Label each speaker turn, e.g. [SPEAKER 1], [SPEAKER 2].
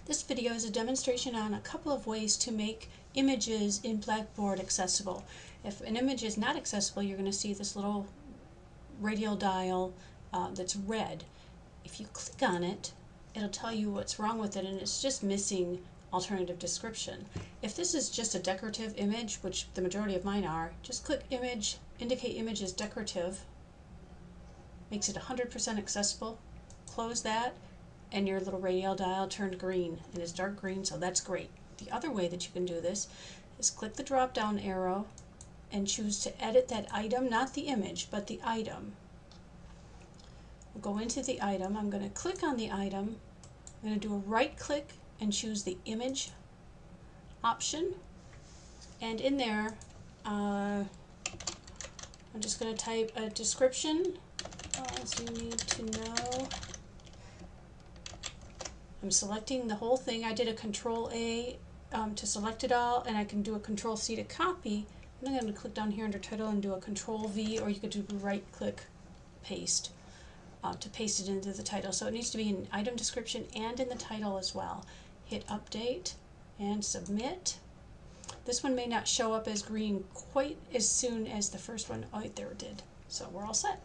[SPEAKER 1] This video is a demonstration on a couple of ways to make images in Blackboard accessible. If an image is not accessible, you're going to see this little radial dial that's red. If you click on it, it'll tell you what's wrong with it, and it's just missing alternative description. If this is just a decorative image, which the majority of mine are, just click Image, indicate image as decorative, makes it 100% accessible, close that, and your little radial dial turned green, and it's dark green, so that's great. The other way that you can do this is click the drop down arrow and choose to edit that item, not the image, but the item. We'll go into the item. I'm going to click on the item. I'm going to do a right click and choose the image option, and in there I'm just going to type a description as you need to know. I'm selecting the whole thing. I did a Control A to select it all, and I can do a Control C to copy. And I'm going to click down here under title and do a Control V, or you could do right click paste to paste it into the title. So it needs to be in item description and in the title as well. Hit update and submit. This one may not show up as green quite as soon as the first one. Oh, there it did. So we're all set.